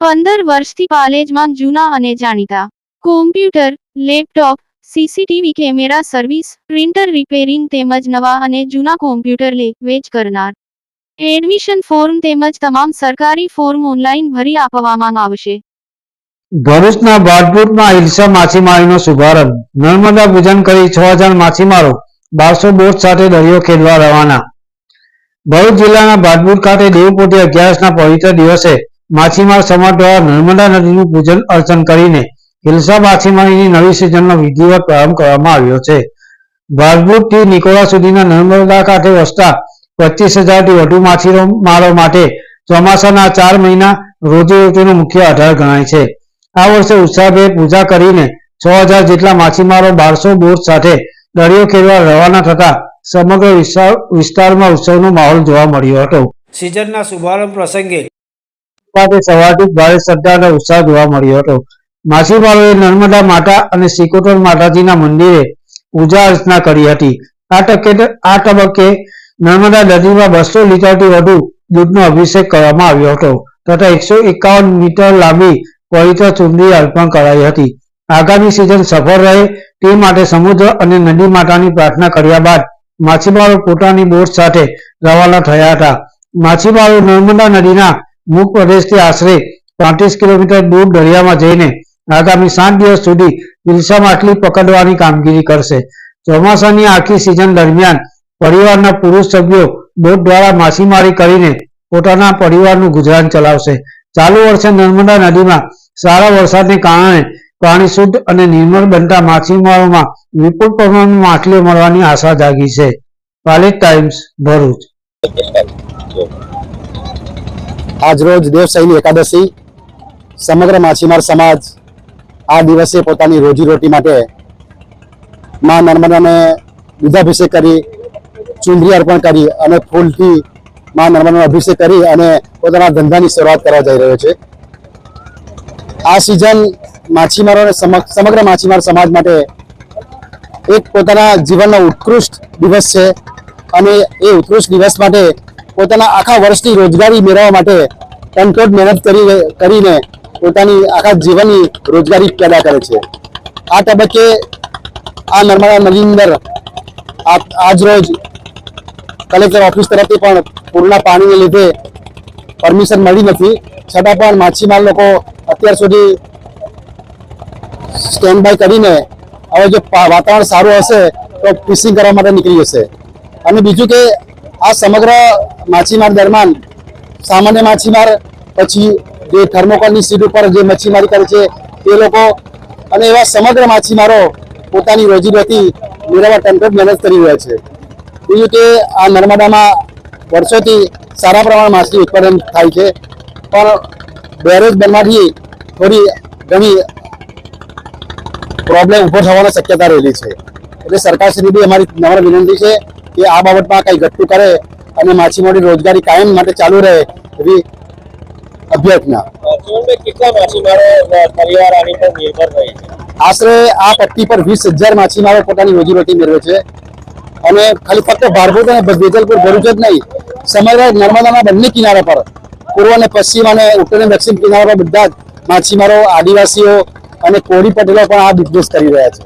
15 વર્ષથી પાલેજમાં જૂના અને જાણીતા computer, laptop, CCTV camera service, printer repairing તેમજ નવા અને જૂના કોમ્પ્યુટર લે વેચ કરનાર. એડમિશન ફોર્મ તેમજ તમામ સરકારી ફોર્મ ઓનલાઈન ભરી આપવામાં આવશે. ભરૂચના ભાડભૂતમાં હિલ્સા માછીમારીનો શુભારંભ. નર્મદા પૂજન કરી 6000 માછીમારો 1200 બોટ સાથે દરિયો ખેડવા રવાના. ભરૂચ જિલ્લાના ભાડભૂત ખાતે દેવપોઢી 11ના પવિત્ર દિવસે માછીમાર સમાજ દ્વારા નર્મદા નદીનું પૂજન અર્ચન કરીને હિલ્સા માછીમારીની નવી સિઝનનો વિધિવત પ્રારંભ કરવામાં આવ્યો છે. ભાડભૂતથી નિકોલા સુધીના નર્મદા ખાતે વસતા 25000થી વધુ માછીમારો માટે ચોમાસાના 4 મહિના રોજીરોટીનો મુખ્ય આધાર ગણાય છે. આ વર્ષે ઉત્સાહભેર પૂજા કરીને 6000 જેટલા માછીમારો 1200 બોટ સાથે દરિયો ખેડવા રવાના થતા સમગ્ર વિસ્તારમાં ઉત્સવનો માહોલ જોવા મળ્યો હતો. સિઝનના શુભારંભ પ્રસંગે સવારથી ભારે શ્રદ્ધા અને ઉત્સાહ જોવા મળ્યો હતો. માછીમારોએ નર્મદા માતા અને સિકોતર માતાજીના મંદિરે પૂજા અર્ચના કરી હતી. આ તબક્કે નર્મદા નદીમાં 200 લીટરથી વધુ દૂધનો અભિષેક કરવામાં આવ્યો હતો તથા 151 મીટર લાંબી પવિત્ર ચુંદડી અર્પણ કરાઈ હતી. આગામી સિઝન સફળ રહે તે માટે સમુદ્ર અને નદી માતાની પ્રાર્થના કર્યા બાદ માછીમારો પોતાની બોટ સાથે રવાના થયા હતા. માછીમારો નર્મદા નદીના મુખ પ્રદેશથી આશરે 35 કિલોમીટર દૂર દરિયામાં જઈને આગામી 7 દિવસ સુધી હિલ્સા માછલી પકડવાની કામગીરી કરશે. ચોમાસાની આખી સિઝન દરમિયાન પરિવારના પુરુષ સભ્યો બોટ દ્વારા માછીમારી કરીને પોતાના પરિવારનું ગુજરાન ચલાવશે. ચાલુ વર્ષે નર્મદા નદીમાં સારા વરસાદને કારણે પાણી શુદ્ધ અને નિર્મળ બનતા માછીમારોમાં વિપુલ પ્રમાણમાં માછલીઓ મળવાની આશા જાગી છે. પાલેજ ટાઈમ્સ, ભરૂચ. આજરોજ દેવશયની એકાદશી સમગ્ર માછીમાર સમાજ આ દિવસે પોતાની રોજીરોટી માટે માં નર્મદાને દૂધાભિષેક કરી, ચુંદડી અર્પણ કરી અને ફૂલથી માં નર્મદાનો અભિષેક કરી અને પોતાના ધંધાની શરૂઆત કરવા જઈ રહ્યો છે. આ સિઝન માછીમારોને સમગ્ર માછીમાર સમાજ માટે એક પોતાના જીવનનો ઉત્કૃષ્ટ દિવસ છે અને એ ઉત્કૃષ્ટ દિવસ માટે પોતાના આખા વર્ષની રોજગારી મેળવવા માટે તનતોડ મહેનત કરીને પોતાની આખા જીવનની રોજગારી પેદા કરે છે. આ તબક્કે આ નર્મદા નદીની અંદર આજરોજ કલેક્ટર ઓફિસ તરફથી પણ પૂરના પાણીને લીધે પરમિશન મળી નથી, છતાં પણ માછીમાર લોકો અત્યાર સુધી સ્ટેન્ડ બાય કરીને હવે જો વાતાવરણ સારું હશે તો ફિશિંગ કરવા માટે નીકળી જશે. અને બીજું કે આ સમગ્ર માછીમાર દરમિયાન સામાન્ય માછીમાર, પછી જે થર્મોકોલની સીટ ઉપર જે મચ્છીમારી કરે છે તે લોકો અને એવા સમગ્ર માછીમારો પોતાની રોજીરોટી મેળવવા તનતોડ મહેનત કરી રહ્યા છે. બીજું કે આ નર્મદામાં વર્ષોથી સારા પ્રમાણમાં માછલી ઉત્પાદન થાય છે, પણ બેરેજ બનવાથી થોડી ઘણી પ્રોબ્લેમ ઊભો થવાની શક્યતા રહેલી છે. એટલે સરકારશ્રીની બી અમારી નમ્ર વિનંતી છે કે આ બાબતમાં કંઈ ઘટતું કરે અને માછીમારોની રોજગારી કાયમ માટે ચાલુ રહે એવી અભ્યર્થના. આશરે આ પટ્ટી પર 20000 માછીમારો પોતાની રોજીરોટી મેળવે છે અને ખાલી ફક્ત ભારભૂત અને વેજલપુર ભરૂચ જ નહીં, સમગ્ર નર્મદાના બંને કિનારા પર પૂર્વ અને પશ્ચિમ અને ઉત્તર અને દક્ષિણ કિનારા પર બધા જ માછીમારો, આદિવાસીઓ અને કોળી પટેલો પણ આ બિઝનેસ કરી રહ્યા છે.